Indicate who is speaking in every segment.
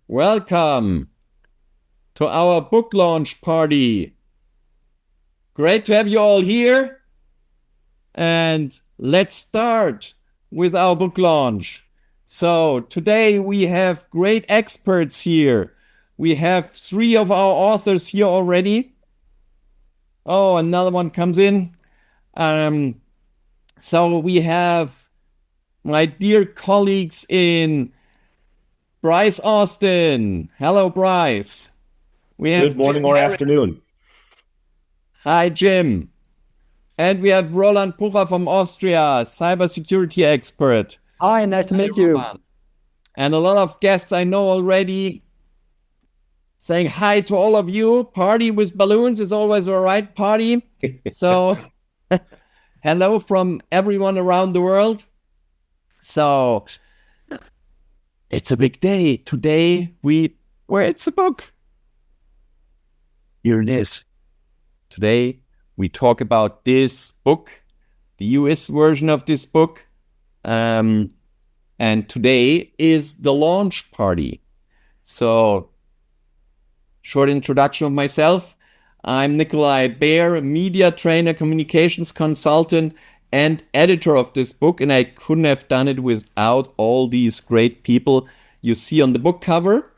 Speaker 1: Welcome to our book launch party. Great to have you all here. And let's start with our book launch. So today we have great experts here. We have 3 of our authors here already. Oh, another one comes in. So we have my dear colleagues in Bryce Austin. Hello, Bryce.
Speaker 2: We have Good morning or afternoon.
Speaker 1: Hi, Jim. And we have Roland Pucher from Austria, cybersecurity expert.
Speaker 3: Hi, nice to meet you.
Speaker 1: And a lot of guests I know already saying hi to all of you. Party with balloons is always a right party. So hello from everyone around the world. So it's a big day. Today it's a book. Here it is. Today we talk about this book, the US version of this book. And today is the launch party. So, short introduction of myself. I'm Nikolai A, media trainer, communications consultant, and editor of this book. And I couldn't have done it without all these great people you see on the book cover.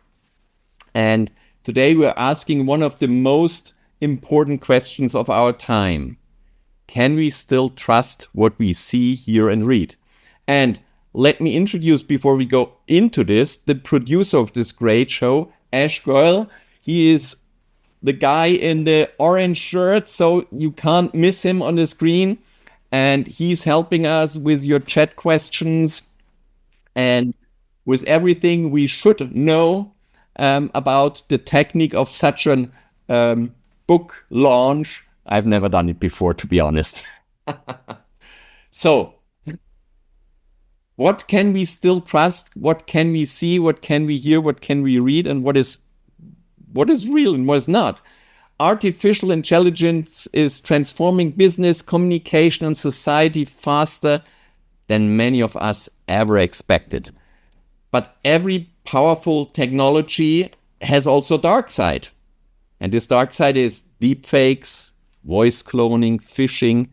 Speaker 1: And today we're asking one of the most important questions of our time. Can we still trust what we see, hear, and read? And let me introduce, before we go into this, the producer of this great show, Ash Goyle. He is the guy in the orange shirt, so you can't miss him on the screen. And he's helping us with your chat questions and with everything we should know about the technique of such an book launch. I've never done it before, to be honest. So, what can we still trust? What can we see? What can we hear? What can we read? And what is real and what is not? Artificial intelligence is transforming business, communication, and society faster than many of us ever expected. But every powerful technology has also a dark side. And this dark side is deepfakes, voice cloning, phishing,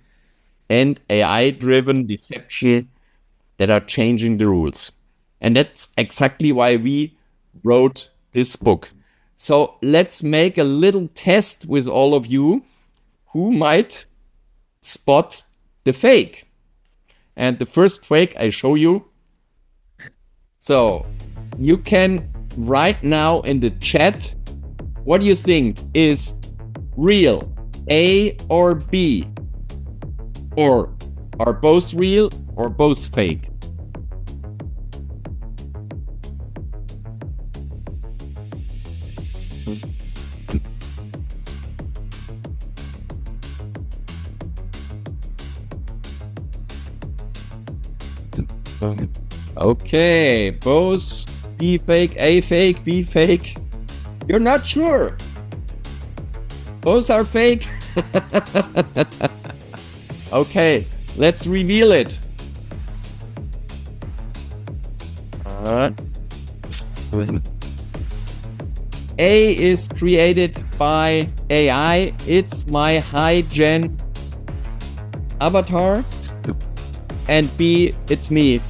Speaker 1: and AI-driven deception that are changing the rules. And that's exactly why we wrote this book. So let's make a little test with all of you who might spot the fake. And the first fake I show you. So you can right now in the chat, what do you think is real, A or B? Or are both real or both fake? Okay, both B fake, A fake, B fake. You're not sure. Both are fake. Okay, let's reveal it. A is created by AI. It's my high-gen avatar. And B, it's me.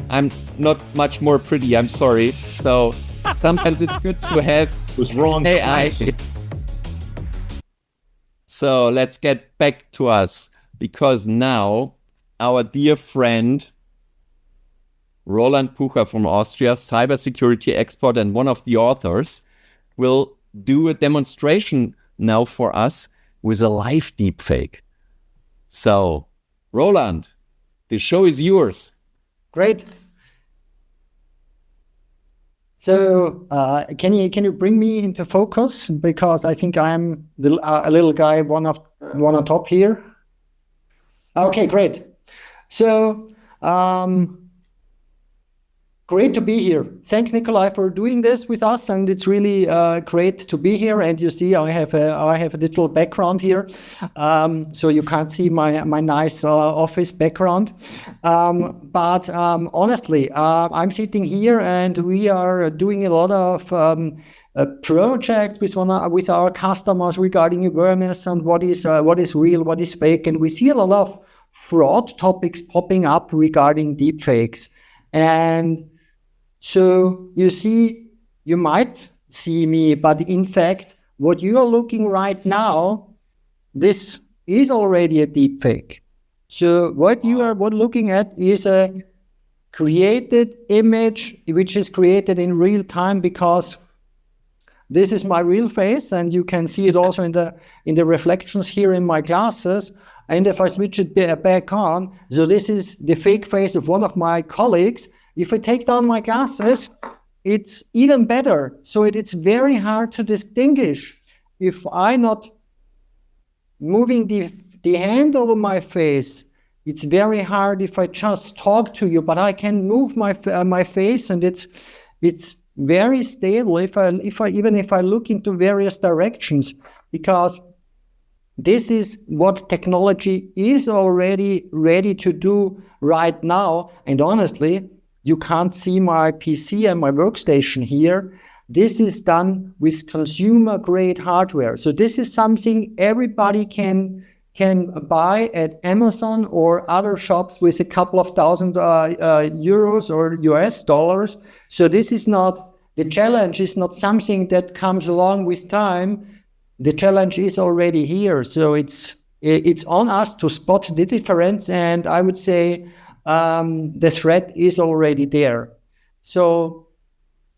Speaker 1: I'm not much more pretty, I'm sorry. So sometimes it's good to have AI. So let's get back to us, because now our dear friend Roland Pucher from Austria, cybersecurity expert and one of the authors, will do a demonstration now for us with a live deepfake. So, Roland, the show is yours.
Speaker 3: Great. So, can you bring me into focus, because I think I'm a little guy, one on top here. Okay, great. So, Great to be here. Thanks, Nikolai, for doing this with us, and it's really great to be here. And you see, I have a digital background here, so you can't see my nice office background. But honestly, I'm sitting here, and we are doing a lot of projects with our customers regarding awareness and what is real, what is fake, and we see a lot of fraud topics popping up regarding deepfakes. And so you see, you might see me, but in fact, what you are looking right now, this is already a deepfake. So what you are looking at is a created image, which is created in real time, because this is my real face, and you can see it also in the reflections here in my glasses. And if I switch it back on, so this is the fake face of one of my colleagues. If I take down my glasses, it's even better. So it's very hard to distinguish. If I'm not moving the hand over my face, it's very hard if I just talk to you, but I can move my face, and it's very stable if I look into various directions, because this is what technology is already ready to do right now. And honestly, you can't see my PC and my workstation here. This is done with consumer-grade hardware. So this is something everybody can buy at Amazon or other shops with a couple of thousand euros or US dollars. So this is not, the challenge is not something that comes along with time. The challenge is already here. So it's on us to spot the difference, and I would say the threat is already there. So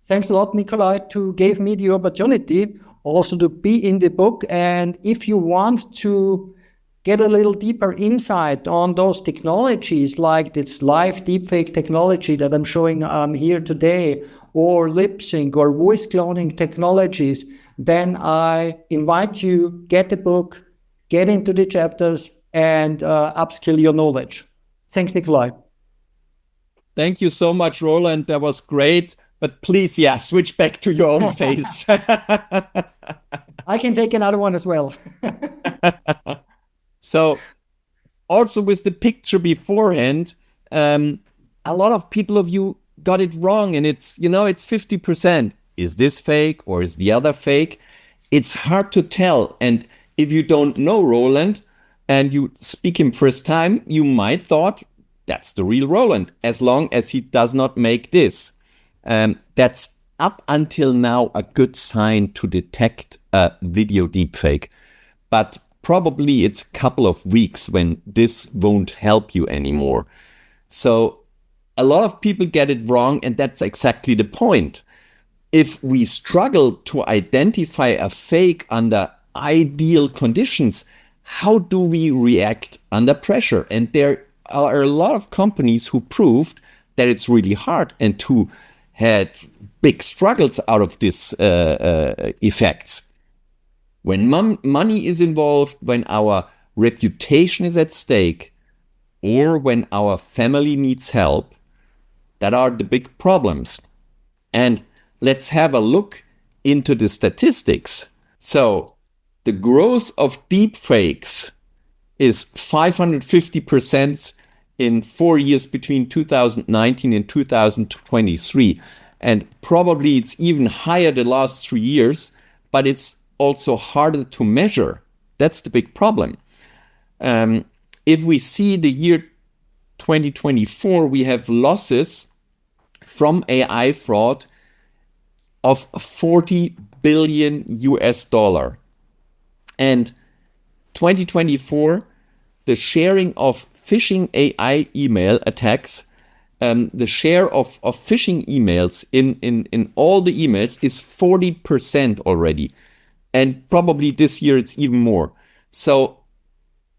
Speaker 3: thanks a lot, Nikolai, to give me the opportunity also to be in the book. And if you want to get a little deeper insight on those technologies, like this live deepfake technology that I'm showing here today, or lip sync or voice cloning technologies, then I invite you, get the book, get into the chapters, and upskill your knowledge. Thanks, Nikolai.
Speaker 1: Thank you so much, Roland. That was great. But please, switch back to your own face.
Speaker 3: I can take another one as well.
Speaker 1: So, also with the picture beforehand, a lot of people of you got it wrong, and it's 50%. Is this fake or is the other fake? It's hard to tell. And if you don't know Roland and you speak him first time, you might thought that's the real Roland, as long as he does not make this. That's up until now a good sign to detect a video deepfake. But probably it's a couple of weeks when this won't help you anymore. So a lot of people get it wrong, and that's exactly the point. If we struggle to identify a fake under ideal conditions, how do we react under pressure? And there are a lot of companies who proved that it's really hard and who had big struggles out of these effects. When money is involved, when our reputation is at stake, or when our family needs help, that are the big problems. And let's have a look into the statistics. So the growth of deepfakes is 550% in 4 years between 2019 and 2023. And probably it's even higher the last 3 years, but it's also harder to measure. That's the big problem. If we see the year 2024, we have losses from AI fraud of 40 billion US dollar. And 2024, the sharing of phishing AI email attacks, the share of phishing emails in all the emails is 40% already. And probably this year it's even more. So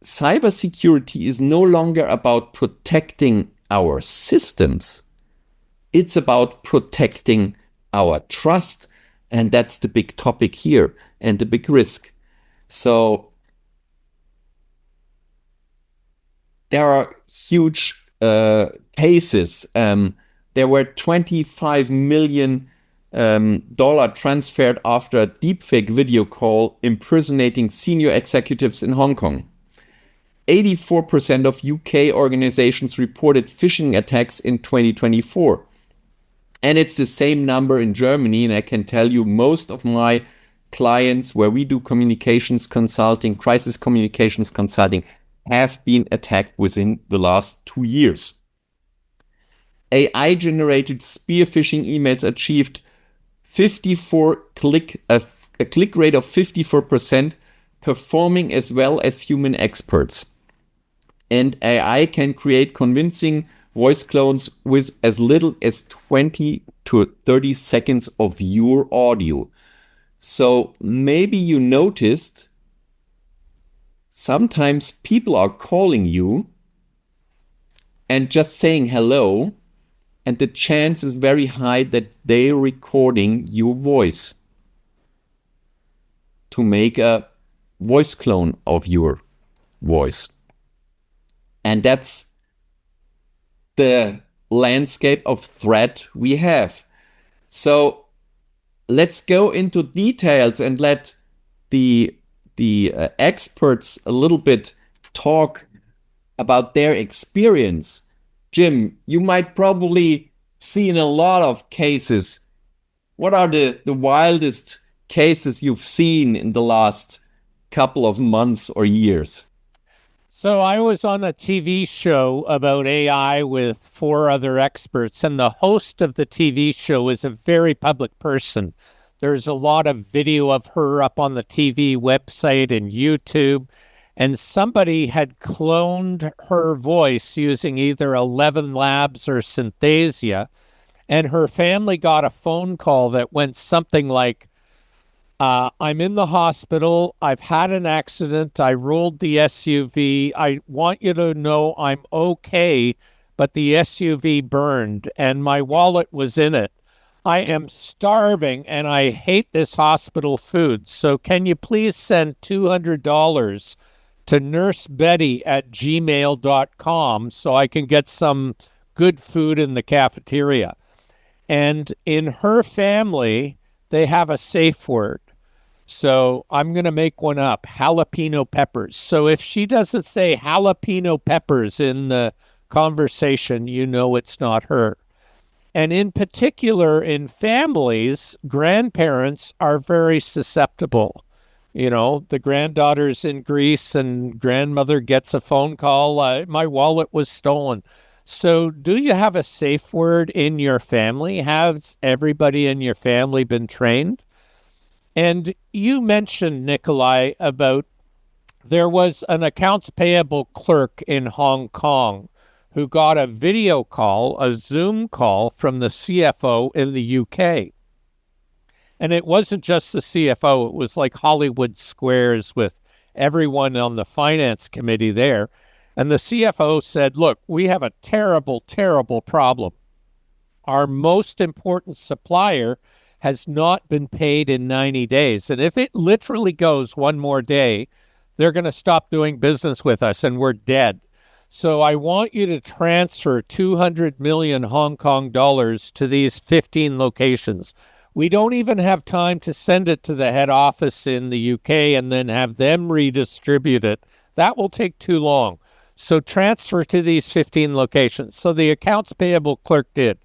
Speaker 1: cybersecurity is no longer about protecting our systems. It's about protecting our trust. And that's the big topic here and the big risk. So there are huge cases there were $25 million transferred after a deepfake video call impersonating senior executives in Hong Kong. 84% of UK organizations reported phishing attacks in 2024. And it's the same number in Germany. And I can tell you most of my clients where we do communications consulting, crisis communications consulting, have been attacked within the last 2 years. AI-generated spear phishing emails achieved a click rate of 54%, performing as well as human experts. And AI can create convincing voice clones with as little as 20 to 30 seconds of your audio. So maybe you noticed sometimes people are calling you and just saying hello, and the chance is very high that they're recording your voice to make a voice clone of your voice. And that's the landscape of threat we have. So let's go into details and let the experts a little bit talk about their experience. Jim, you might probably seen a lot of cases. What are the wildest cases you've seen in the last couple of months or years?
Speaker 4: So I was on a TV show about AI with 4 other experts, and the host of the TV show is a very public person. There's a lot of video of her up on the TV website and YouTube, and somebody had cloned her voice using either 11 Labs or Synthesia, and her family got a phone call that went something like, I'm in the hospital. I've had an accident. I rolled the SUV. I want you to know I'm okay, but the SUV burned and my wallet was in it. I am starving and I hate this hospital food. So can you please send $200 to nursebetty@gmail.com so I can get some good food in the cafeteria? And in her family, they have a safe word. So I'm going to make one up, jalapeno peppers. So if she doesn't say jalapeno peppers in the conversation, you know it's not her. And in particular, in families, grandparents are very susceptible. You know, the granddaughter's in Greece and grandmother gets a phone call, my wallet was stolen. So do you have a safe word in your family? Has everybody in your family been trained? And you mentioned, Nikolai, about there was an accounts payable clerk in Hong Kong who got a video call, a Zoom call from the CFO in the UK. And it wasn't just the CFO, it was like Hollywood Squares with everyone on the finance committee there. And the CFO said, look, we have a terrible, terrible problem. Our most important supplier has not been paid in 90 days. And if it literally goes one more day, they're going to stop doing business with us and we're dead. So I want you to transfer 200 million Hong Kong dollars to these 15 locations. We don't even have time to send it to the head office in the UK and then have them redistribute it. That will take too long. So transfer to these 15 locations. So the accounts payable clerk did.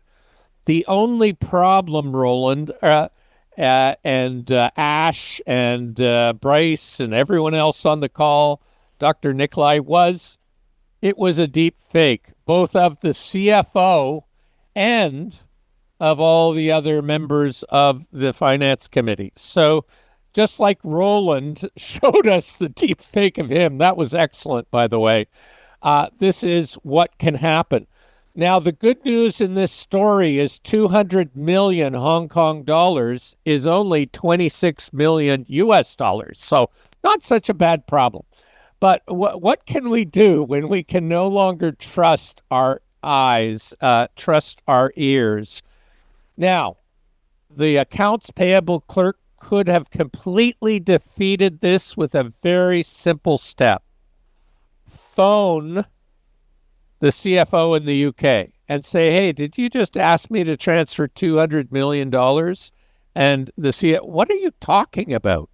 Speaker 4: The only problem, Roland, and Ash and Bryce and everyone else on the call, Dr. Nikolai, was it was a deep fake, both of the CFO and of all the other members of the finance committee. So just like Roland showed us the deep fake of him, that was excellent, by the way. This is what can happen. Now, the good news in this story is 200 million Hong Kong dollars is only 26 million US dollars. So not such a bad problem. But what can we do when we can no longer trust our eyes, trust our ears? Now, the accounts payable clerk could have completely defeated this with a very simple step. Phone the CFO in the UK and say, hey, did you just ask me to transfer $200 million? And the CEO, what are you talking about?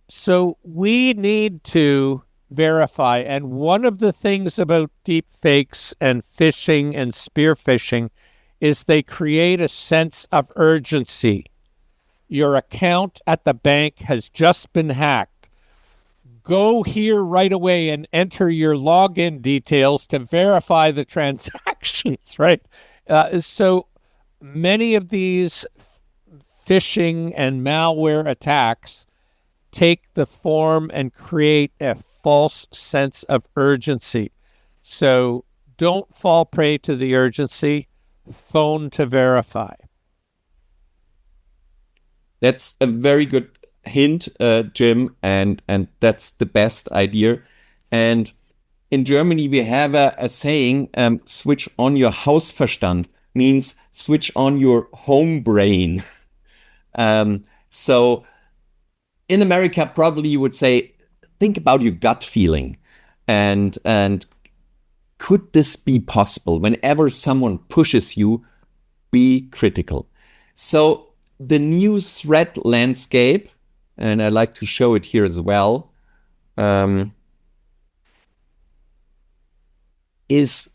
Speaker 4: So we need to verify. And one of the things about deep fakes and phishing and spear phishing is they create a sense of urgency. Your account at the bank has just been hacked. Go here right away and enter your login details to verify the transactions, right? So many of these phishing and malware attacks take the form and create a false sense of urgency. So don't fall prey to the urgency. Phone to verify.
Speaker 1: That's a very good hint, Jim, and that's the best idea. And in Germany, we have a saying, switch on your Hausverstand, means switch on your home brain. So in America, probably you would say, think about your gut feeling. And could this be possible? Whenever someone pushes you, be critical. So the new threat landscape, and I like to show it here as well, is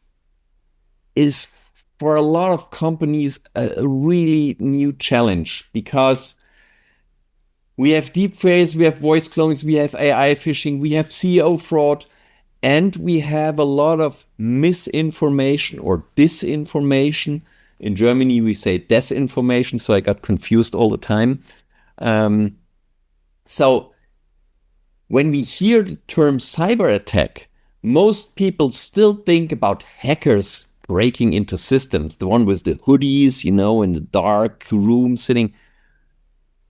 Speaker 1: for a lot of companies a really new challenge, because we have deepfakes, we have voice clones, we have AI phishing, we have CEO fraud, and we have a lot of misinformation or disinformation. In Germany, we say desinformation, so I got confused all the time. So when we hear the term cyber attack, most people still think about hackers breaking into systems, the one with the hoodies, in the dark room sitting.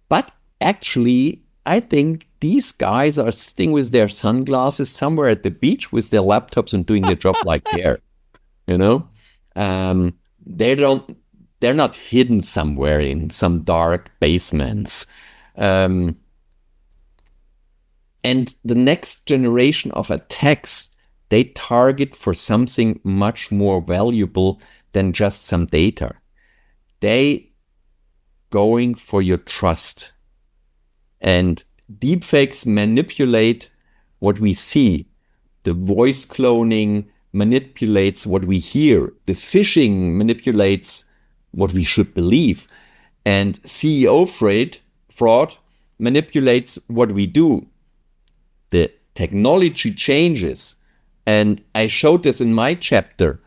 Speaker 1: But actually, I think these guys are sitting with their sunglasses somewhere at the beach with their laptops and doing their job like Behr. They're not hidden somewhere in some dark basements. And the next generation of attacks, they target for something much more valuable than just some data. They going for your trust. And deepfakes manipulate what we see. The voice cloning manipulates what we hear. The phishing manipulates what we should believe. And CEO fraud manipulates what we do. The technology changes. And I showed this in my chapter.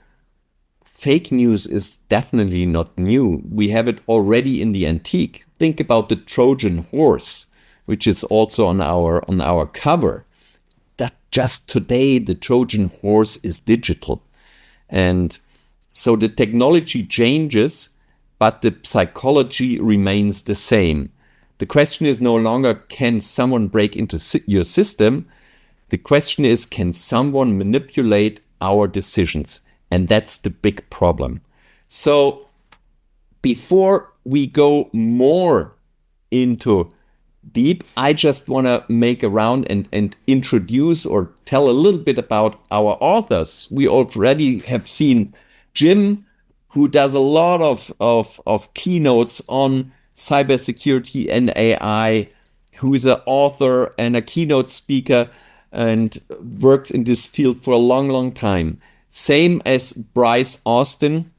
Speaker 1: Fake news is definitely not new. We have it already in the antique. Think about the Trojan horse, which is also on our cover. That just today the Trojan horse is digital. And so the technology changes, but the psychology remains the same. The question is no longer, can someone break into your system? The question is, can someone manipulate our decisions? And that's the big problem. So before we go more into deep, I just want to make a round and introduce or tell a little bit about our authors. We already have seen Jim, who does a lot of keynotes on cybersecurity and AI, who is an author and a keynote speaker and worked in this field for a long, long time. Same as Bryce Austin,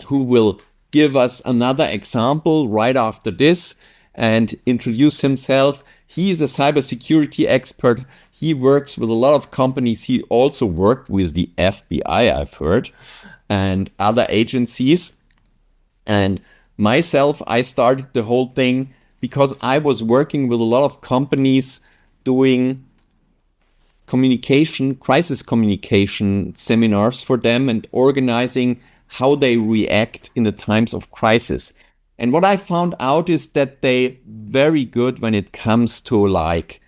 Speaker 1: who will give us another example right after this and introduce himself. He is a cybersecurity expert. He works with a lot of companies. He also worked with the FBI, I've heard, and other agencies. And myself, I started the whole thing because I was working with a lot of companies doing crisis communication seminars for them and organizing how they react in the times of crisis. And what I found out is that they're very good when it comes to like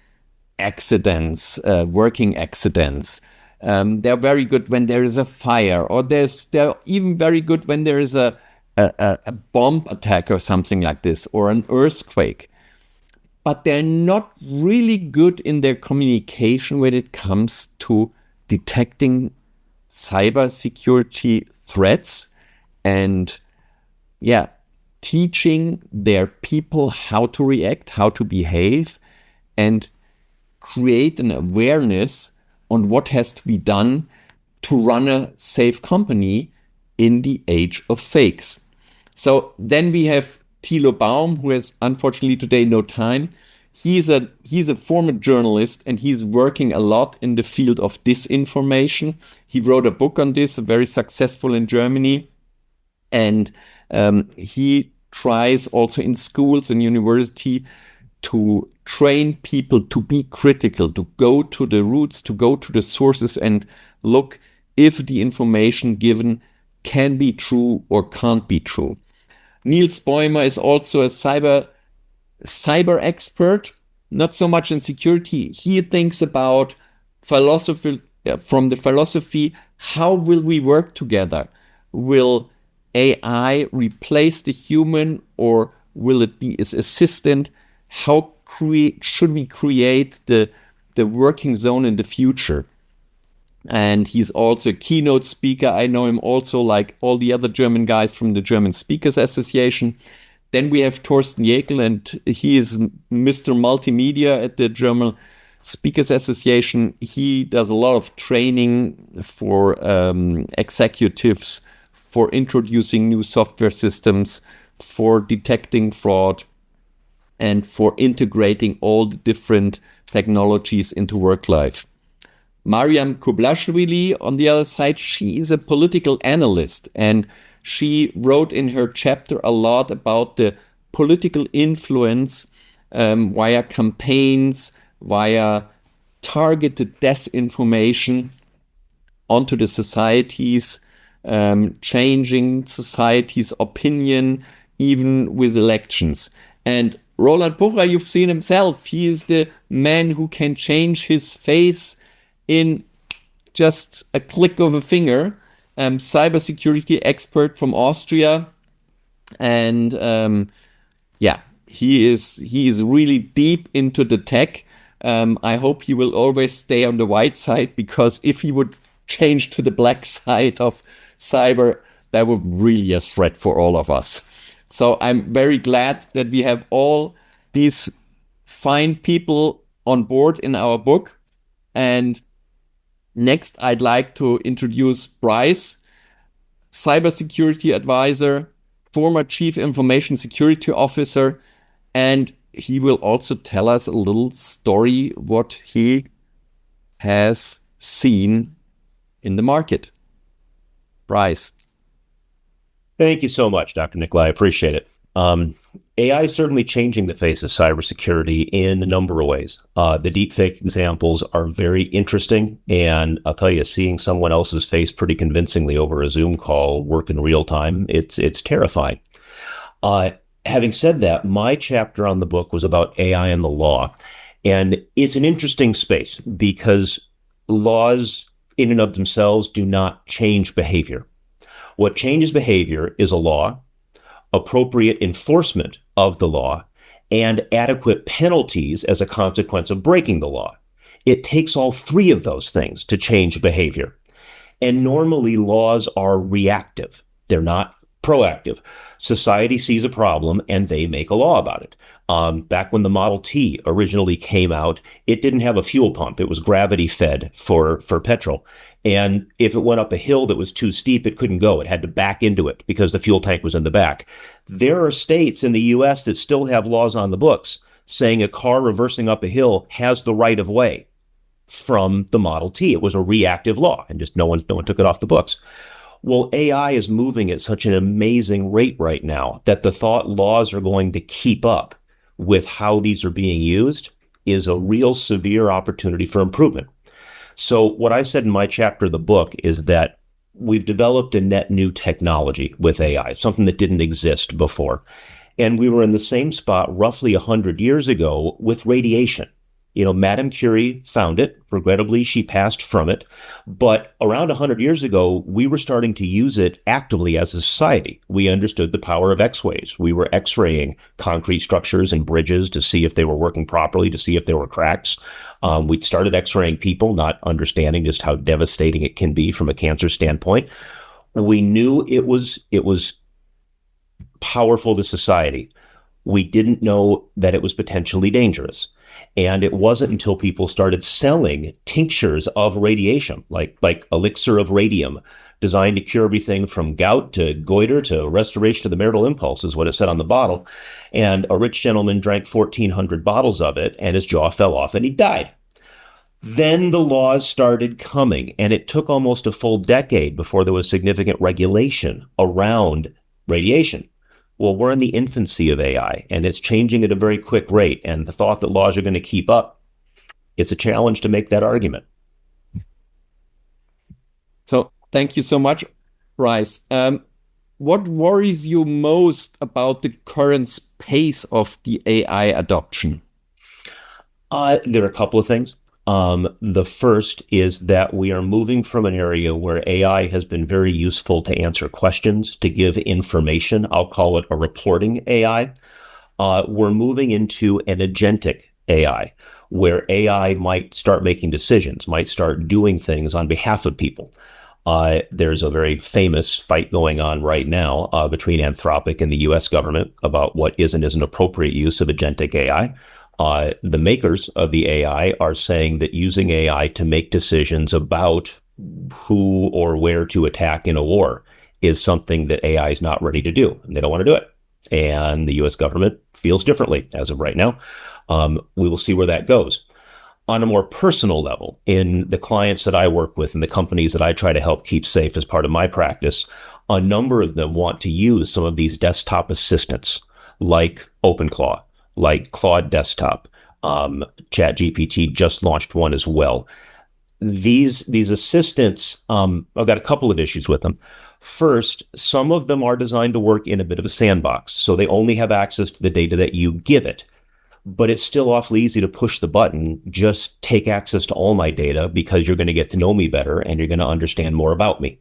Speaker 1: accidents, working accidents. They're very good when there is a fire, or they're even very good when there is a bomb attack or something like this, or an earthquake. But they're not really good in their communication when it comes to detecting cybersecurity threats and teaching their people how to react, how to behave, and create an awareness on what has to be done to run a safe company in the age of fakes. So then we have Thilo Baum, who has unfortunately today no time. He's a former journalist, and he's working a lot in the field of disinformation. He wrote a book on this, very successful in Germany. And he tries also in schools and university to train people to be critical, to go to the roots, to go to the sources and look if the information given can be true or can't be true. Nils Bäumer is also a cyber expert, not so much in security. He thinks about philosophy, from the philosophy, how will we work together? Will AI replace the human, or will it be its assistant? How should we create the working zone in the future? And he's also a keynote speaker. I know him also like all the other German guys from the German Speakers Association. Then we have Thorsten Jekel, and he is Mr. Multimedia at the German Speakers Association. He does a lot of training for executives, for introducing new software systems, for detecting fraud, and for integrating all the different technologies into work life. Mariam Kublashvili, on the other side, she is a political analyst, and she wrote in her chapter a lot about the political influence via campaigns, via targeted disinformation onto the societies, changing society's opinion, even with elections. And Roland Pucher, you've seen himself. He is the man who can change his face in just a click of a finger. Cybersecurity expert from Austria. And he is really deep into the tech. I hope he will always stay on the white side, because if he would change to the black side of cyber, that would really be a threat for all of us. So I'm very glad that we have all these fine people on board in our book. And next, I'd like to introduce Bryce, cybersecurity advisor, former chief information security officer, and he will also tell us a little story what he has seen in the market. Bryce.
Speaker 2: Thank you so much, Dr. Nikolai. I appreciate it. AI is certainly changing the face of cybersecurity in a number of ways. The deepfake examples are very interesting, and I'll tell you, seeing someone else's face pretty convincingly over a Zoom call work in real time, it's terrifying. Having said that, my chapter on the book was about AI and the law, and it's an interesting space because laws in and of themselves do not change behavior. What changes behavior is a law, appropriate enforcement of the law, and adequate penalties as a consequence of breaking the law. It takes all three of those things to change behavior. And normally laws are reactive. They're not proactive. Society sees a problem and they make a law about it. Back when the Model T originally came out, it didn't have a fuel pump. It was gravity fed for petrol. And if it went up a hill that was too steep, it couldn't go. It had to back into it because the fuel tank was in the back. There are states in the U.S. that still have laws on the books saying a car reversing up a hill has the right of way from the Model T. It was a reactive law, and just no one took it off the books. Well, AI is moving at such an amazing rate right now that the thought laws are going to keep up with how these are being used is a real severe opportunity for improvement. So what I said in my chapter of the book is that we've developed a net new technology with AI, something that didn't exist before. And we were in the same spot roughly 100 years ago with radiation. You know, Madame Curie found it. Regrettably, she passed from it. But around 100 years ago, we were starting to use it actively as a society. We understood the power of X-rays. We were X-raying concrete structures and bridges to see if they were working properly, to see if there were cracks. We started X-raying people, not understanding just how devastating it can be from a cancer standpoint. We knew it was powerful to society. We didn't know that it was potentially dangerous. And it wasn't until people started selling tinctures of radiation, like elixir of radium, designed to cure everything from gout to goiter to restoration of the marital impulse, is what it said on the bottle. And a rich gentleman drank 1,400 bottles of it, and his jaw fell off and he died. Then the laws started coming, and it took almost a full decade before there was significant regulation around radiation. Well, we're in the infancy of AI, and it's changing at a very quick rate. And the thought that laws are going to keep up, it's a challenge to make that argument.
Speaker 1: So thank you so much, Bryce. What worries you most about the current pace of the AI adoption?
Speaker 2: There are a couple of things. The first is that we are moving from an area where AI has been very useful to answer questions, to give information. I'll call it a reporting AI. We're moving into an agentic AI, where AI might start making decisions, might start doing things on behalf of people. There's a very famous fight going on right now between Anthropic and the US government about what is and isn't appropriate use of agentic AI. The makers of the AI are saying that using AI to make decisions about who or where to attack in a war is something that AI is not ready to do, and they don't want to do it. And the US government feels differently as of right now. We will see where that goes. On a more personal level, in the clients that I work with and the companies that I try to help keep safe as part of my practice, a number of them want to use some of these desktop assistants like OpenClaw, like Claude Desktop. ChatGPT just launched one as well. These assistants, I've got a couple of issues with them. First, some of them are designed to work in a bit of a sandbox, so they only have access to the data that you give it. But it's still awfully easy to push the button, just take access to all my data because you're going to get to know me better and you're going to understand more about me.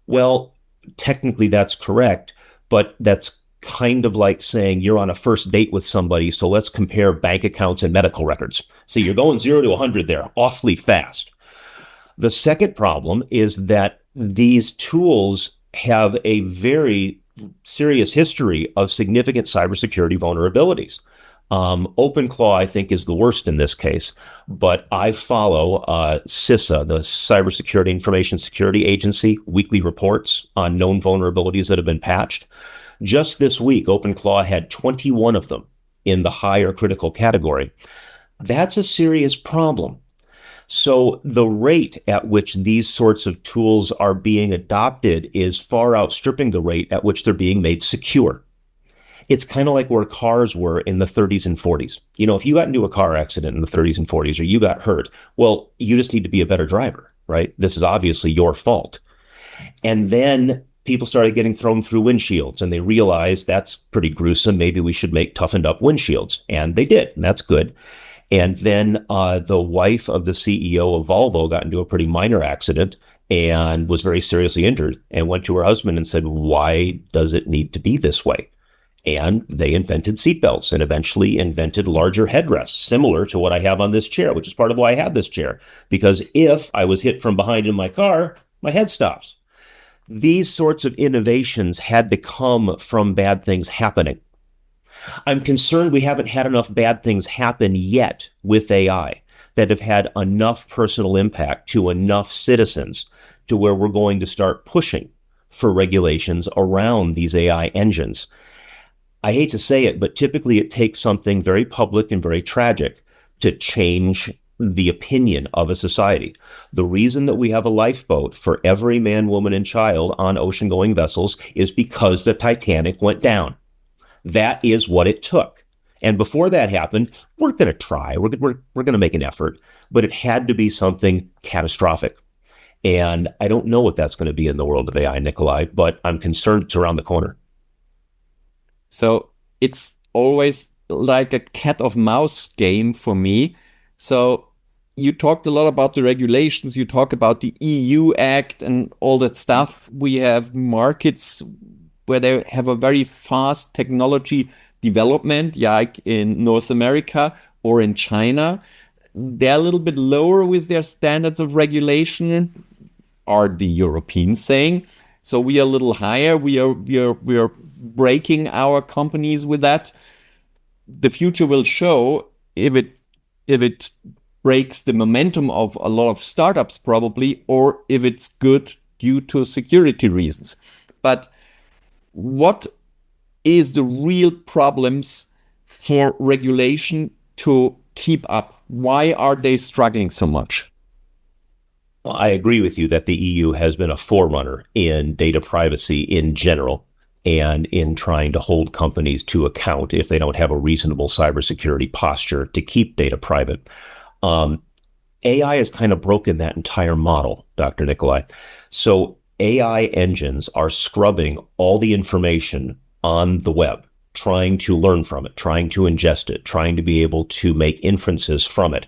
Speaker 2: Well, technically that's correct, but that's kind of like saying you're on a first date with somebody, so let's compare bank accounts and medical records. See, you're going 0 to 100 there awfully fast. The second problem is that these tools have a very serious history of significant cybersecurity vulnerabilities. OpenClaw, I think, is the worst in this case, but I follow CISA, the Cybersecurity Information Security Agency, weekly reports on known vulnerabilities that have been patched. Just this week, OpenClaw had 21 of them in the high or critical category. That's a serious problem. So the rate at which these sorts of tools are being adopted is far outstripping the rate at which they're being made secure. It's kind of like where cars were in the 30s and 40s. You know, if you got into a car accident in the 30s and 40s or you got hurt, well, you just need to be a better driver, right? This is obviously your fault. And then people started getting thrown through windshields and they realized that's pretty gruesome. Maybe we should make toughened up windshields. And they did. And that's good. And then the wife of the CEO of Volvo got into a pretty minor accident and was very seriously injured and went to her husband and said, why does it need to be this way? And they invented seatbelts and eventually invented larger headrests, similar to what I have on this chair, which is part of why I have this chair. Because if I was hit from behind in my car, my head stops. These sorts of innovations had to come from bad things happening. I'm concerned we haven't had enough bad things happen yet with AI that have had enough personal impact to enough citizens to where we're going to start pushing for regulations around these AI engines. I hate to say it, but typically it takes something very public and very tragic to change the opinion of a society. The reason that we have a lifeboat for every man, woman, and child on ocean-going vessels is because the Titanic went down. That is what it took. And before that happened, we're going to try. We're going to make an effort, but it had to be something catastrophic. And I don't know what that's going to be in the world of AI, Nikolai, but I'm concerned it's around the corner.
Speaker 1: So it's always like a cat of mouse game for me. So you talked a lot about the regulations. You talk about the EU Act and all that stuff. We have markets where they have a very fast technology development, like in North America or in China. They're a little bit lower with their standards of regulation, are the Europeans saying. So we are a little higher. We are breaking our companies with that. The future will show if it breaks the momentum of a lot of startups probably, or if it's good due to security reasons. But what is the real problems for regulation to keep up? Why are they struggling so much?
Speaker 2: Well, I agree with you that the EU has been a forerunner in data privacy in general and in trying to hold companies to account if they don't have a reasonable cybersecurity posture to keep data private. AI has kind of broken that entire model, Dr. Nikolai. So AI engines are scrubbing all the information on the web, trying to learn from it, trying to ingest it, trying to be able to make inferences from it.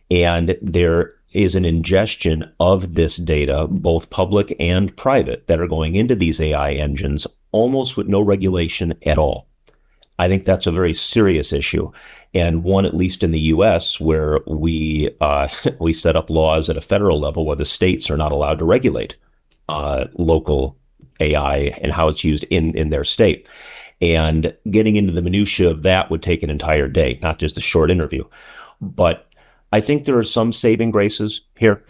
Speaker 2: And there is an ingestion of this data, both public and private, that are going into these AI engines almost with no regulation at all. I think that's a very serious issue, and one, at least in the U.S., where we set up laws at a federal level where the states are not allowed to regulate local AI and how it's used in their state. And getting into the minutia of that would take an entire day, not just a short interview. But I think there are some saving graces here.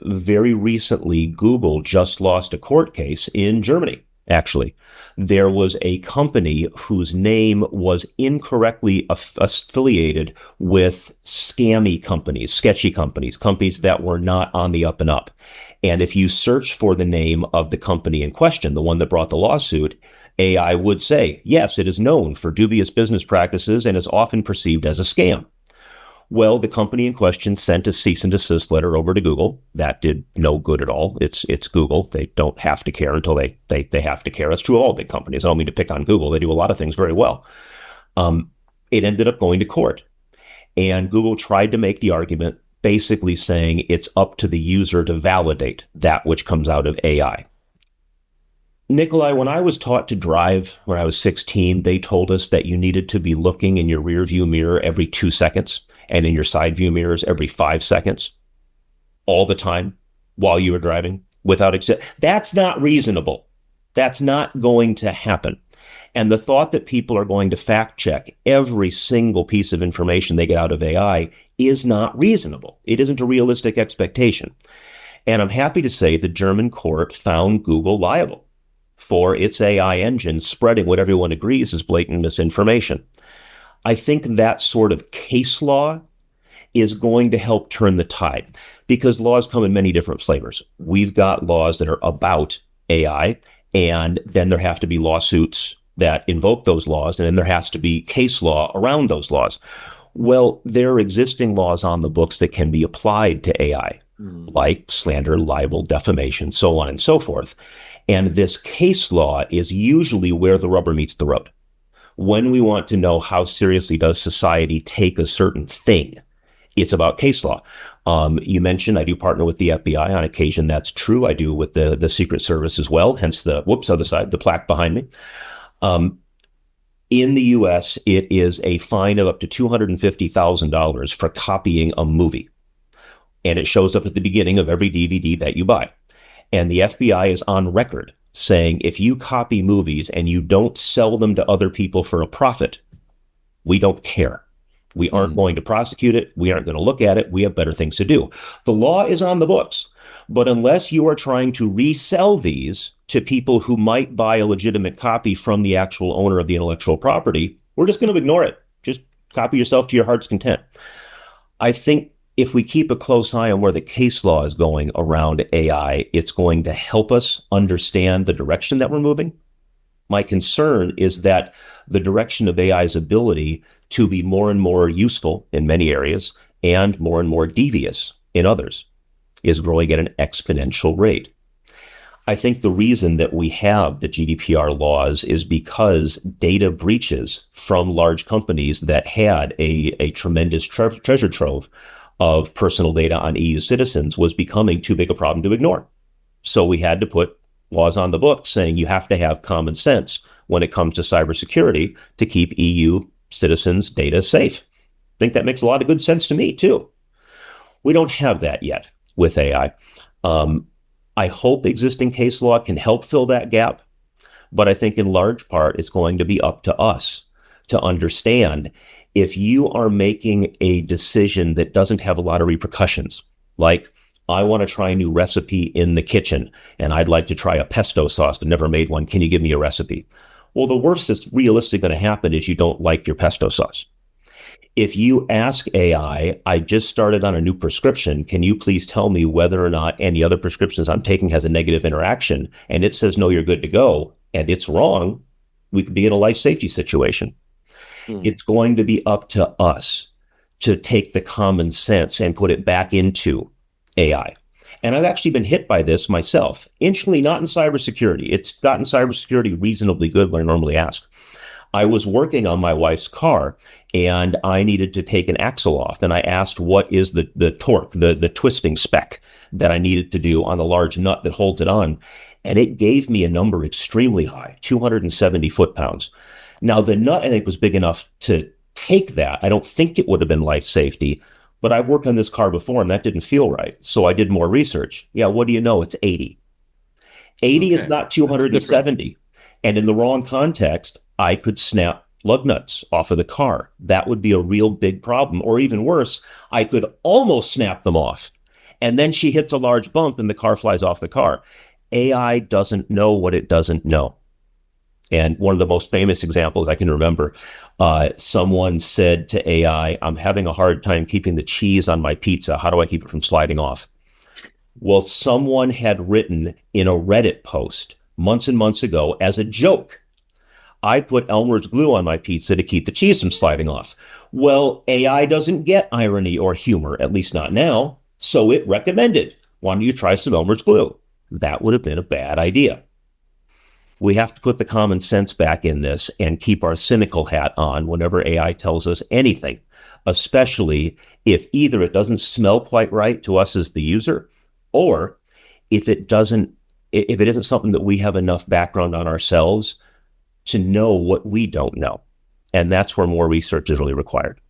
Speaker 2: Very recently, Google just lost a court case in Germany. Actually, there was a company whose name was incorrectly affiliated with scammy companies, sketchy companies, companies that were not on the up and up. And if you search for the name of the company in question, the one that brought the lawsuit, AI would say, yes, it is known for dubious business practices and is often perceived as a scam. Well, the company in question sent a cease and desist letter over to Google. That did no good at all. It's Google. They don't have to care until they have to care. That's true of all big companies. I don't mean to pick on Google. They do a lot of things very well. It ended up going to court. And Google tried to make the argument basically saying it's up to the user to validate that which comes out of AI. Nikolai, when I was taught to drive when I was 16, they told us that you needed to be looking in your rear view mirror every 2 seconds and in your side view mirrors every 5 seconds, all the time while you were driving without That's not reasonable. That's not going to happen. And the thought that people are going to fact check every single piece of information they get out of AI is not reasonable. It isn't a realistic expectation. And I'm happy to say the German court found Google liable for its AI engine spreading what everyone agrees is blatant misinformation. I think that sort of case law is going to help turn the tide because laws come in many different flavors. We've got laws that are about AI, and then there have to be lawsuits that invoke those laws, and then there has to be case law around those laws. Well, there are existing laws on the books that can be applied to AI, like slander, libel, defamation, so on and so forth. And this case law is usually where the rubber meets the road. When we want to know how seriously does society take a certain thing, it's about case law. You mentioned I do partner with the FBI on occasion. That's true. I do with the Secret Service as well, hence the other side, the plaque behind me. In the U.S., it is a fine of up to $250,000 for copying a movie. And it shows up at the beginning of every DVD that you buy. And the FBI is on record saying if you copy movies and you don't sell them to other people for a profit, we don't care. We aren't going to prosecute it. We aren't going to look at it. We have better things to do. The law is on the books. But unless you are trying to resell these to people who might buy a legitimate copy from the actual owner of the intellectual property, we're just going to ignore it. Just copy yourself to your heart's content. I think if we keep a close eye on where the case law is going around AI, it's going to help us understand the direction that we're moving. My concern is that the direction of AI's ability to be more and more useful in many areas and more devious in others is growing at an exponential rate. I think the reason that we have the GDPR laws is because data breaches from large companies that had a tremendous treasure trove of personal data on EU citizens was becoming too big a problem to ignore. So we had to put laws on the books saying you have to have common sense when it comes to cybersecurity to keep EU citizens' data safe. I think that makes a lot of good sense to me, too. We don't have that yet with AI. I hope existing case law can help fill that gap, but I think in large part it's going to be up to us to understand if you are making a decision that doesn't have a lot of repercussions, like I want to try a new recipe in the kitchen and I'd like to try a pesto sauce, but never made one. Can you give me a recipe? Well, the worst that's realistically going to happen is you don't like your pesto sauce. If you ask AI, I just started on a new prescription. Can you please tell me whether or not any other prescriptions I'm taking has a negative interaction? And it says, no, you're good to go. And it's wrong. We could be in a life safety situation. It's going to be up to us to take the common sense and put it back into AI. And I've actually been hit by this myself. Initially, not in cybersecurity. It's gotten cybersecurity reasonably good when I normally ask. I was working on my wife's car and I needed to take an axle off. And I asked, what is the torque, the twisting spec that I needed to do on the large nut that holds it on? And it gave me a number extremely high, 270 foot-pounds. Now, the nut, I think, was big enough to take that. I don't think it would have been life safety, but I've worked on this car before and that didn't feel right. So I did more research. Yeah, what do you know? It's 80. 80 is not 270. And in the wrong context, I could snap lug nuts off of the car. That would be a real big problem. Or even worse, I could almost snap them off. And then she hits a large bump and the car flies off the car. AI doesn't know what it doesn't know. And one of the most famous examples I can remember, someone said to AI, I'm having a hard time keeping the cheese on my pizza. How do I keep it from sliding off? Well, someone had written in a Reddit post months and months ago as a joke, I put Elmer's glue on my pizza to keep the cheese from sliding off. Well, AI doesn't get irony or humor, at least not now. So it recommended, why don't you try some Elmer's glue? That would have been a bad idea. We have to put the common sense back in this and keep our cynical hat on whenever AI tells us anything, especially if either it doesn't smell quite right to us as the user, or if it isn't something that we have enough background on ourselves to know what we don't know. And that's where more research is really required.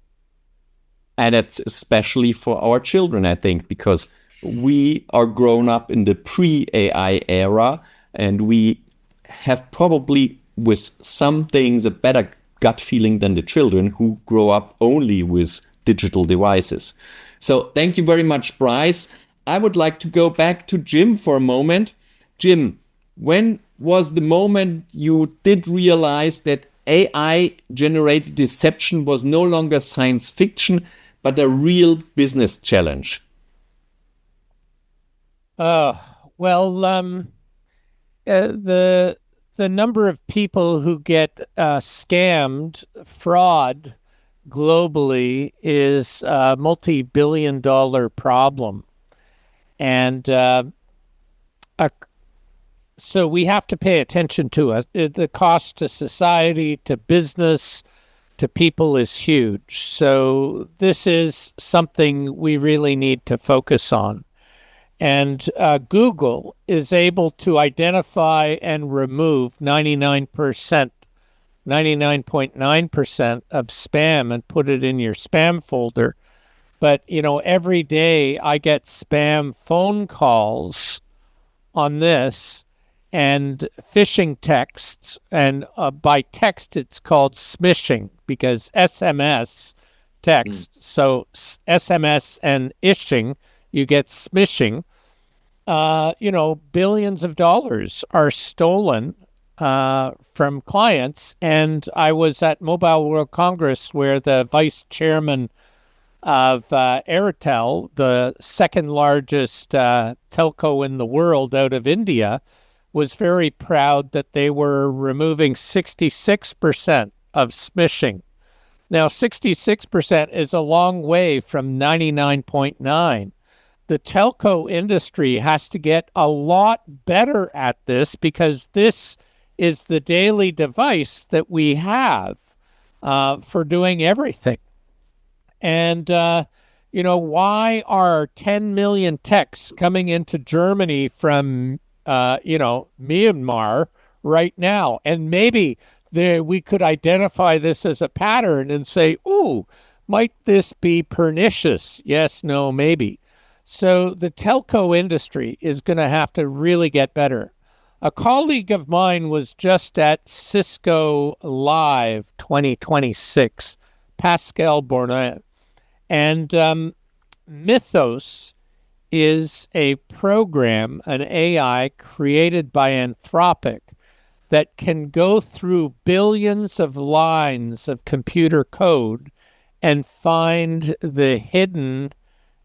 Speaker 1: And it's especially for our children, I think, because we are grown up in the pre-AI era and we have probably with some things a better gut feeling than the children who grow up only with digital devices. So thank you very much, Bryce. I would like to go back to Jim for a moment. Jim, when was the moment you did realize that AI-generated deception was no longer science fiction, but a real business challenge?
Speaker 4: The number of people who get scammed, fraud globally is a multi-billion-dollar problem. And so we have to pay attention to it. The cost to society, to business, to people is huge. So this is something we really need to focus on. And Google is able to identify and remove 99.9% of spam and put it in your spam folder. But, every day I get spam phone calls on this and phishing texts. And by text, it's called smishing because SMS text. So SMS and ishing, you get smishing. Billions of dollars are stolen from clients. And I was at Mobile World Congress where the vice chairman of Airtel, the second largest telco in the world out of India, was very proud that they were removing 66% of smishing. Now, 66% is a long way from 99.9. The telco industry has to get a lot better at this because this is the daily device that we have for doing everything. And, why are 10 million texts coming into Germany from, Myanmar right now? And maybe we could identify this as a pattern and say, ooh, might this be pernicious? Yes, no, maybe. So the telco industry is going to have to really get better. A colleague of mine was just at Cisco Live 2026, Pascal Bornet, and Mythos is a program, an AI created by Anthropic that can go through billions of lines of computer code and find the hidden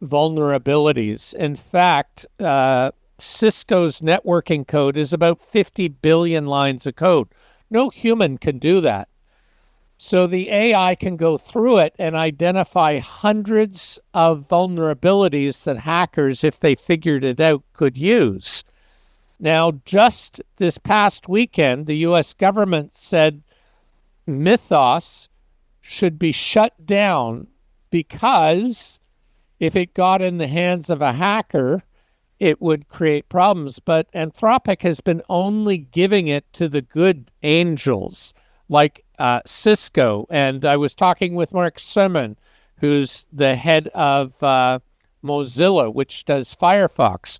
Speaker 4: vulnerabilities. In fact, Cisco's networking code is about 50 billion lines of code. No human can do that. So the AI can go through it and identify hundreds of vulnerabilities that hackers, if they figured it out, could use. Now, just this past weekend, the U.S. government said Mythos should be shut down because if it got in the hands of a hacker, it would create problems. But Anthropic has been only giving it to the good angels, like Cisco. And I was talking with Mark Simon, who's the head of Mozilla, which does Firefox.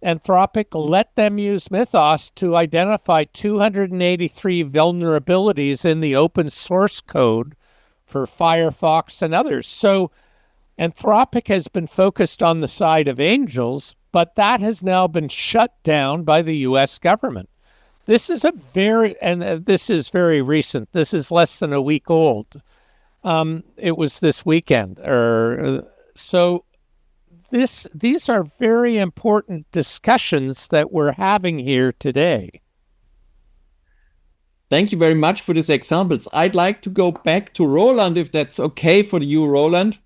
Speaker 4: Anthropic let them use Mythos to identify 283 vulnerabilities in the open source code for Firefox and others. So Anthropic has been focused on the side of angels, but that has now been shut down by the U.S. government. This is this is very recent. This is less than a week old. It was this weekend. These are very important discussions that we're having here today.
Speaker 1: Thank you very much for these examples. I'd like to go back to Roland, if that's okay for you, Roland.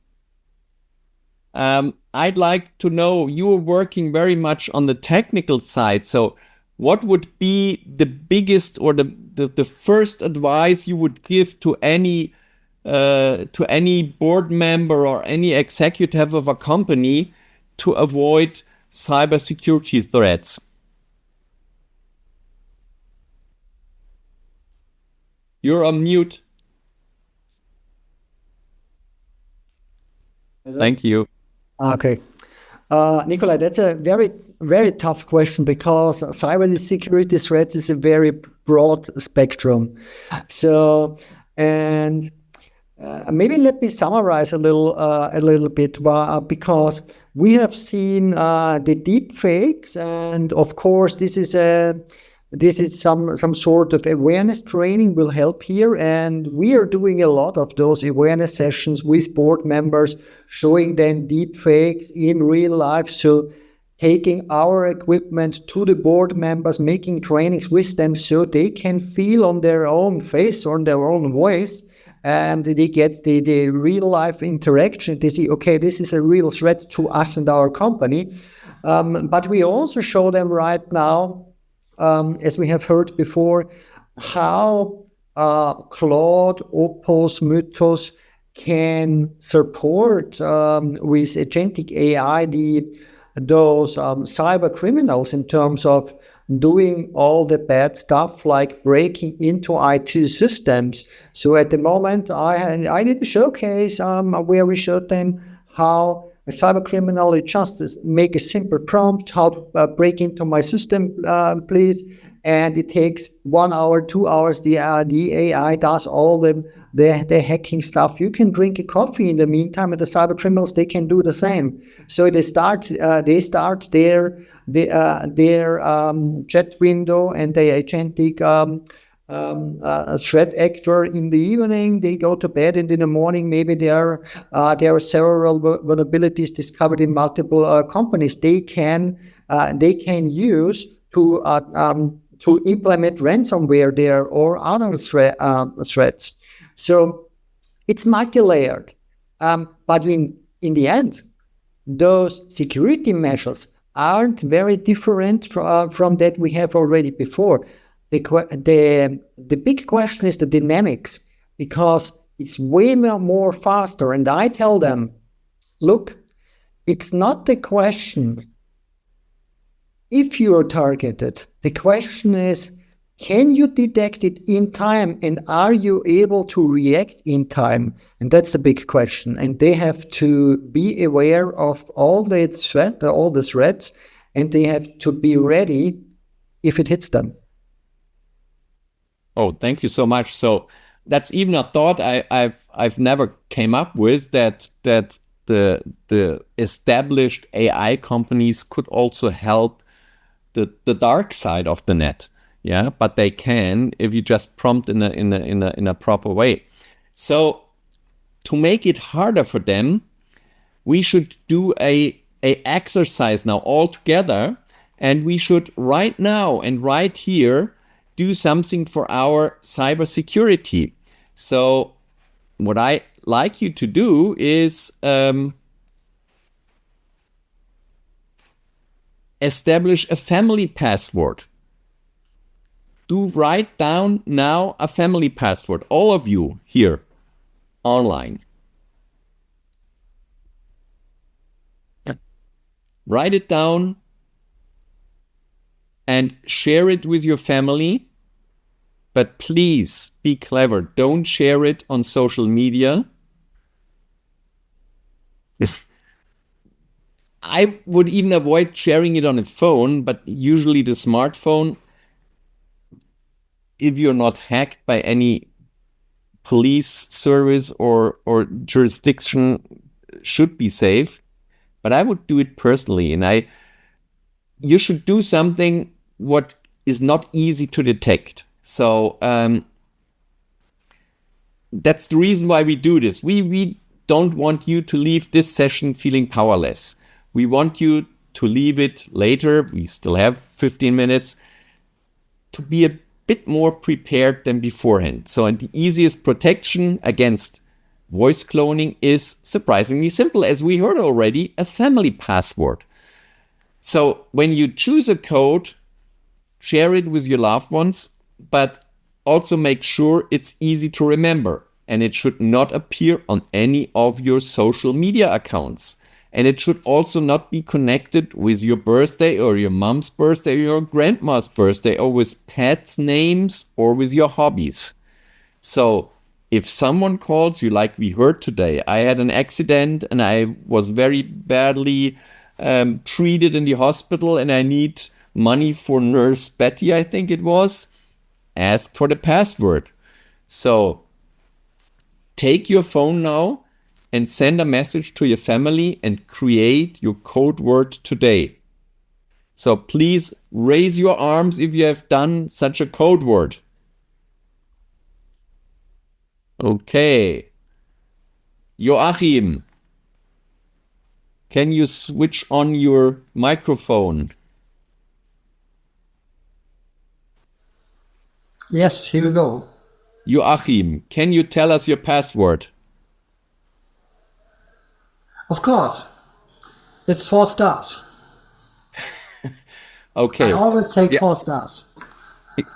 Speaker 1: I'd like to know, you're working very much on the technical side. So what would be the biggest or the first advice you would give to any board member or any executive of a company to avoid cybersecurity threats? You're on mute. Thank you.
Speaker 3: Okay. Nikolai, that's a very, very tough question because cybersecurity threats is a very broad spectrum. So, and maybe let me summarize a little bit, because we have seen the deepfakes, and of course this is some sort of awareness training will help here, and we are doing a lot of those awareness sessions with board members, showing them deepfakes in real life. So taking our equipment to the board members, making trainings with them so they can feel on their own face or on their own voice, and they get the real life interaction. They see, okay, this is a real threat to us and our company. But we also show them right now, as we have heard before, how Claude, Opus, Mythos can support with agentic AI those cyber criminals in terms of doing all the bad stuff like breaking into IT systems. So at the moment, I did a showcase where we showed them how a cyber criminal just make a simple prompt, how to break into my system, please. And it takes 1 hour, 2 hours. The AI does all the hacking stuff. You can drink a coffee in the meantime, and the cyber criminals, they can do the same. So they start their chat window and their agentic threat actor in the evening. They go to bed, and in the morning, maybe there are several vulnerabilities discovered in multiple companies. They can use to implement ransomware there or other threats. So it's multi-layered. But in the end, those security measures aren't very different from that we have already before. The big question is the dynamics, because it's way more faster. And I tell them, look, it's not the question if you are targeted. The question is, Can you detect it in time, and are you able to react in time? And that's the big question. And they have to be aware of all the threats, and they have to be ready if it hits them.
Speaker 1: Oh, thank you so much. So that's even a thought I've never came up with, that the established AI companies could also help the dark side of the net. Yeah, but they can if you just prompt in a proper way. So to make it harder for them, we should do a exercise now all together, and we should right now and right here do something for our cybersecurity. So what I like you to do is establish a family password. Do write down now a family password, all of you here online. Write it down and share it with your family. But please be clever. Don't share it on social media. I would even avoid sharing it on a phone, but usually the smartphone, if you're not hacked by any police service or jurisdiction, should be safe. But I would do it personally, and you should do something what is not easy to detect. So that's the reason why we do this. We don't want you to leave this session feeling powerless. We want you to leave it later. We still have 15 minutes to be a bit more prepared than beforehand. So, and the easiest protection against voice cloning is surprisingly simple, as we heard already, a family password. So when you choose a code, share it with your loved ones, but also make sure it's easy to remember. And it should not appear on any of your social media accounts. And it should also not be connected with your birthday or your mom's birthday or your grandma's birthday, or with pets' names, or with your hobbies. So if someone calls you, like we heard today, I had an accident and I was very badly treated in the hospital and I need money for Nurse Betty, I think it was, ask for the password. So take your phone now and send a message to your family and create your code word today. So please raise your arms if you have done such a code word. Okay. Joachim, can you switch on your microphone?
Speaker 5: Yes, here we go.
Speaker 1: Joachim, can you tell us your password?
Speaker 5: Of course. It's 4 stars.
Speaker 1: Okay.
Speaker 5: I always take 4 stars.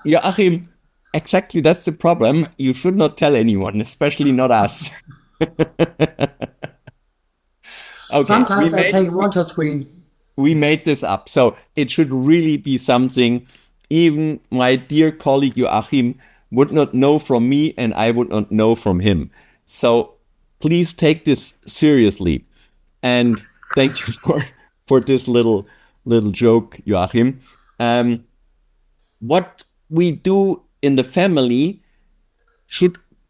Speaker 1: Joachim, exactly, that's the problem. You should not tell anyone, especially not us. Okay.
Speaker 5: Sometimes I take 1 to 3.
Speaker 1: We made this up. So it should really be something even my dear colleague Joachim would not know from me and I would not know from him. So please take this seriously. And thank you for this little joke, Joachim. What we do in the family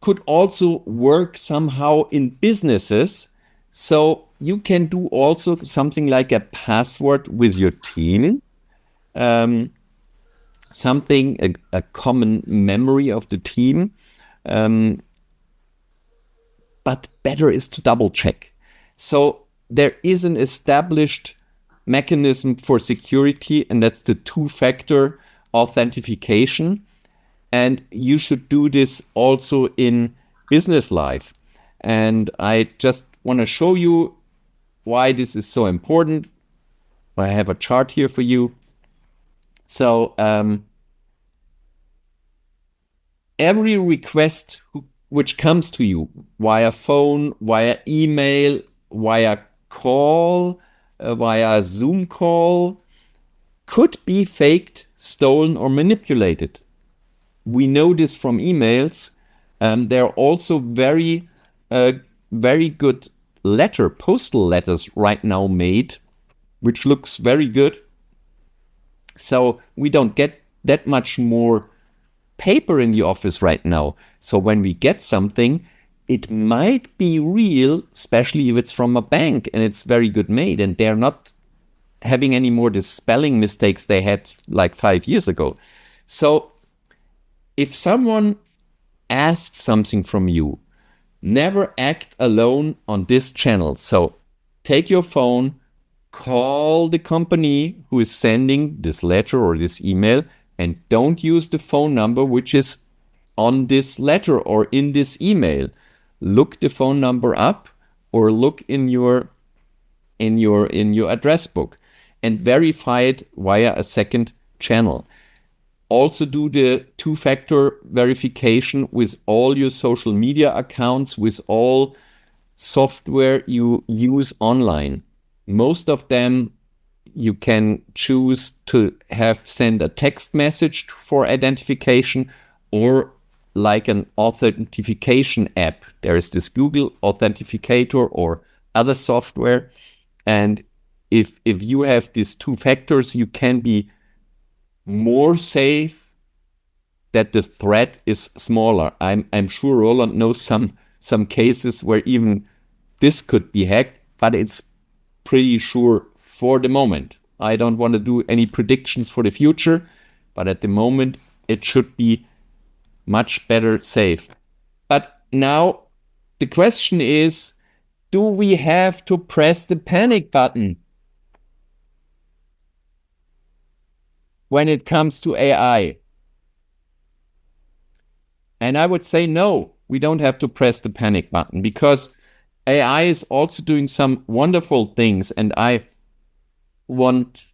Speaker 1: could also work somehow in businesses. So you can do also something like a password with your team, something, a common memory of the team. But better is to double check. So there is an established mechanism for security, and that's the 2-factor authentication. And you should do this also in business life. And I just want to show you why this is so important. I have a chart here for you. So every request which comes to you via phone, via email, via call, via Zoom call, could be faked, stolen, or manipulated. we know this from emails. There are also very good postal letters right now made, which looks very good. So we don't get that much more paper in the office right now. So when we get something, it might be real, especially if it's from a bank and it's very good made, and they're not having any more the spelling mistakes they had like 5 years ago. So if someone asks something from you, never act alone on this channel. So take your phone, call the company who is sending this letter or this email, and don't use the phone number which is on this letter or in this email. Look the phone number up or look in your address book and verify it via a second channel. Also do the two-factor verification with all your social media accounts, with all software you use online. Most of them you can choose to send a text message for identification, or like an authentication app. There is this Google Authenticator or other software. And if you have these two factors, you can be more safe that the threat is smaller. I'm sure Roland knows some cases where even this could be hacked, but it's pretty sure for the moment. I don't want to do any predictions for the future, but at the moment it should be much better safe. But now the question is, do we have to press the panic button when it comes to AI? And I would say no, we don't have to press the panic button, because AI is also doing some wonderful things. And I want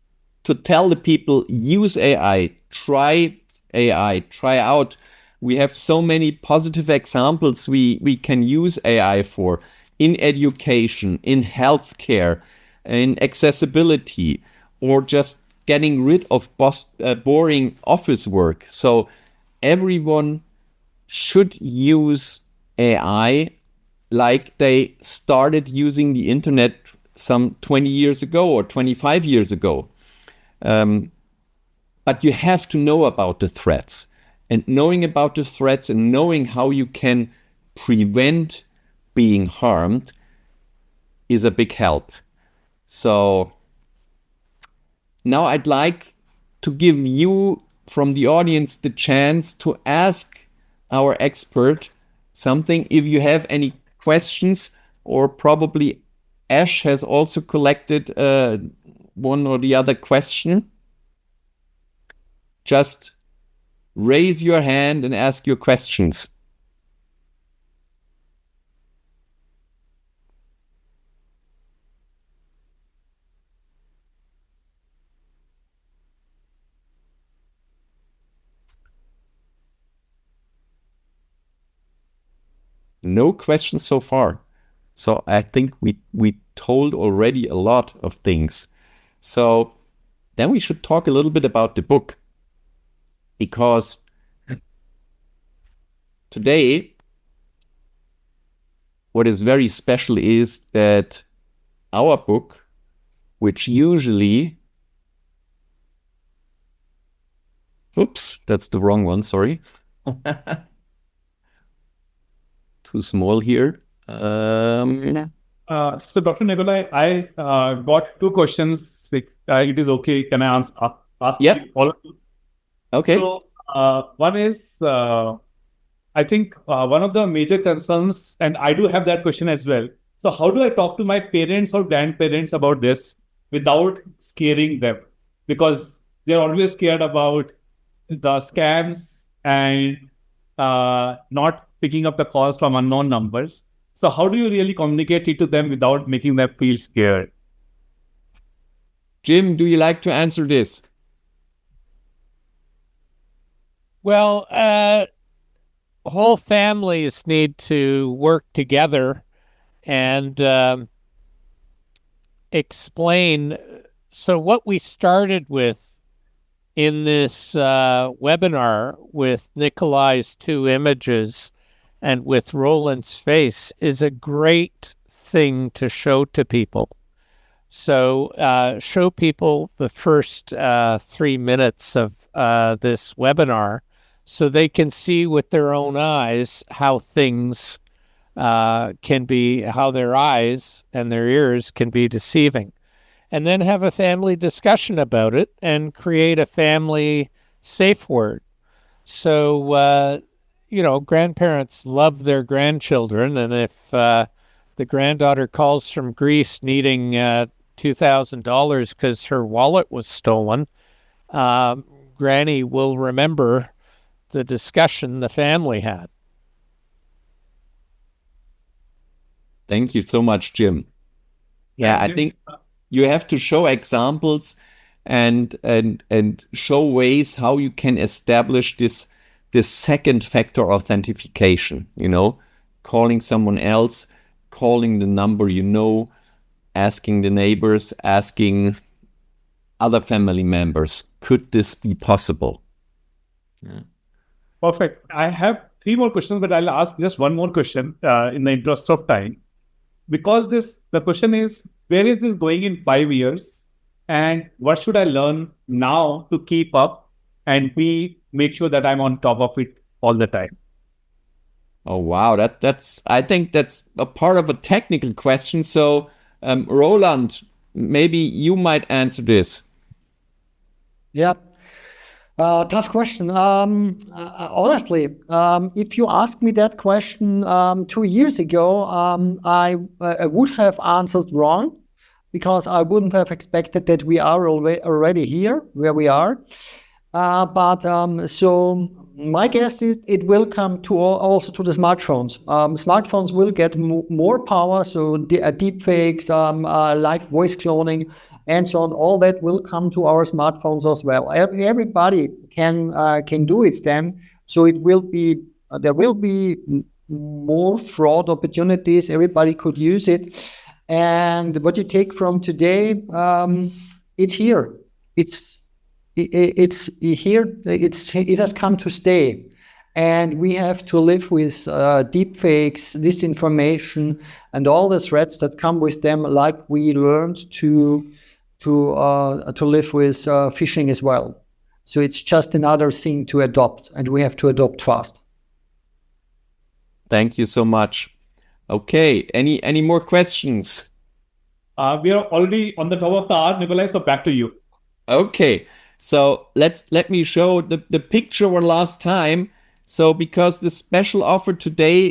Speaker 1: to tell the people, use AI, try out. We have so many positive examples we can use AI for, in education, in healthcare, in accessibility, or just getting rid of boring office work. So everyone should use AI like they started using the internet some 20 years ago or 25 years ago. But you have to know about the threats. And knowing about the threats and knowing how you can prevent being harmed is a big help. So now I'd like to give you from the audience the chance to ask our expert something. If you have any questions, or probably Ash has also collected one or the other question, just raise your hand and ask your questions. No questions so far. So I think we told already a lot of things. So then we should talk a little bit about the book, because today what is very special is that our book, which usually, oops, that's the wrong one, sorry. Too small here.
Speaker 6: So Dr. Nikolai, I got two questions. It is okay. Can I ask
Speaker 1: Yeah.
Speaker 6: all of you?
Speaker 1: Okay.
Speaker 6: So one is, I think one of the major concerns, and I do have that question as well. So how do I talk to my parents or grandparents about this without scaring them? Because they're always scared about the scams and not picking up the calls from unknown numbers. So how do you really communicate it to them without making them feel scared?
Speaker 1: Jim, do you like to answer this?
Speaker 4: Well, whole families need to work together and explain. So what we started with in this webinar with Nikolai's 2 images and with Roland's face is a great thing to show to people. So show people the first 3 minutes of this webinar so they can see with their own eyes how things can be, how their eyes and their ears can be deceiving. And then have a family discussion about it and create a family safe word. So, grandparents love their grandchildren. And if the granddaughter calls from Greece needing $2,000 because her wallet was stolen, Granny will remember the discussion the family had.
Speaker 1: Thank you so much, Jim. Yeah, I think you have to show examples and show ways how you can establish this second factor authentication, calling someone else, calling the number, asking the neighbors, asking other family members, could this be possible?
Speaker 6: Yeah. Perfect. I have 3 more questions, but I'll ask just one more question in the interest of time. Because the question is, where is this going in 5 years? And what should I learn now to keep up and make sure that I'm on top of it all the time?
Speaker 1: Oh, wow. I think that's a part of a technical question. So, Roland, maybe you might answer this.
Speaker 3: Yeah. Tough question. Honestly, if you asked me that question 2 years ago, I would have answered wrong, because I wouldn't have expected that we are already here where we are. So my guess is it will come to also to the smartphones. Smartphones will get more power. So deepfakes, like voice cloning, and so on, all that will come to our smartphones as well. Everybody can do it then. So it will be there will be more fraud opportunities. Everybody could use it. And what you take from today, it's here. It's here. It has come to stay, and we have to live with deepfakes, disinformation, and all the threats that come with them, like we learned to live with phishing as well. So it's just another thing to adopt, and we have to adopt fast.
Speaker 1: Thank you so much. Okay, any more questions?
Speaker 6: We are already on the top of the hour, Nikolai, so back to you.
Speaker 1: Okay, so let me show the picture one last time. So because the special offer today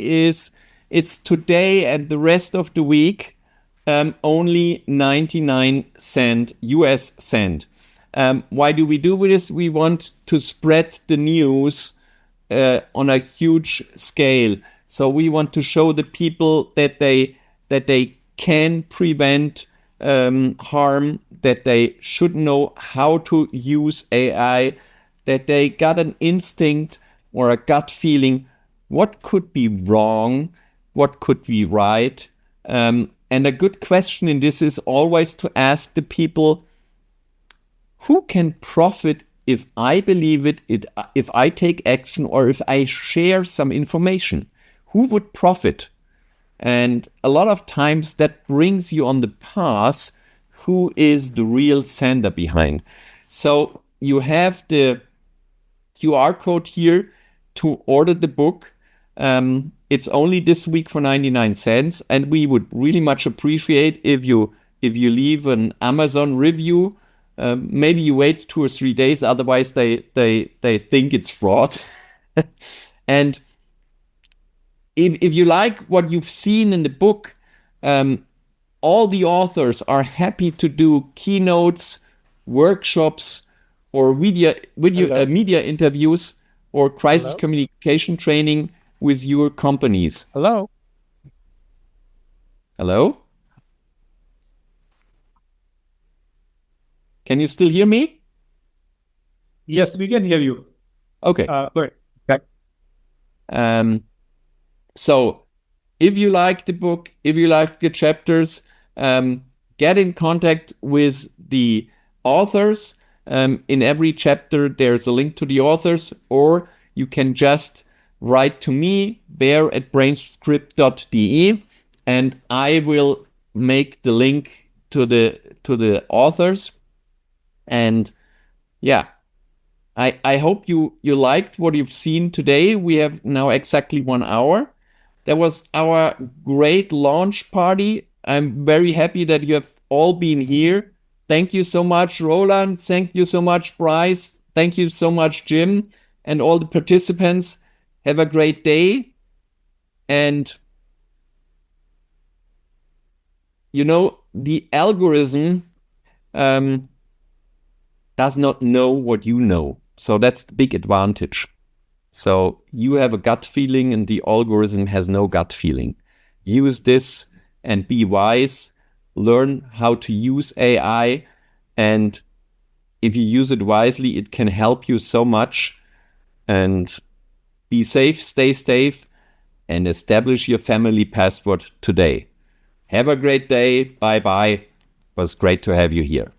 Speaker 1: it's today and the rest of the week, only 99 cent US cent. Why do we do this? We want to spread the news on a huge scale. So we want to show the people that they can prevent harm, that they should know how to use AI, that they got an instinct or a gut feeling, what could be wrong, what could be right. And a good question in this is always to ask the people, who can profit if I believe it, if I take action, or if I share some information? Who would profit? And a lot of times that brings you on the path, who is the real sender behind. So you have the QR code here to order the book. It's only this week for 99 cents. And we would really much appreciate if you leave an Amazon review. Maybe you wait 2 or 3 days, otherwise they think it's fraud. And if you like what you've seen in the book, all the authors are happy to do keynotes, workshops, or media interviews, or crisis communication training with your companies.
Speaker 4: Hello?
Speaker 1: Can you still hear me?
Speaker 6: Yes, we can hear you.
Speaker 1: Okay.
Speaker 6: Go ahead. Okay.
Speaker 1: So if you like the book, if you like the chapters, get in contact with the authors. In every chapter, there's a link to the authors, or you can just write to me, behr@brainscript.de, and I will make the link to the authors. And yeah, I hope you liked what you've seen today. We have now exactly 1 hour. That was our great launch party. I'm very happy that you have all been here. Thank you so much, Roland. Thank you so much, Bryce. Thank you so much, Jim, and all the participants. Have a great day. And the algorithm does not know what you know. So that's the big advantage. So you have a gut feeling and the algorithm has no gut feeling. Use this and be wise. Learn how to use AI. And if you use it wisely, it can help you so much. And be safe, stay safe, and establish your family password today. Have a great day. Bye-bye. It was great to have you here.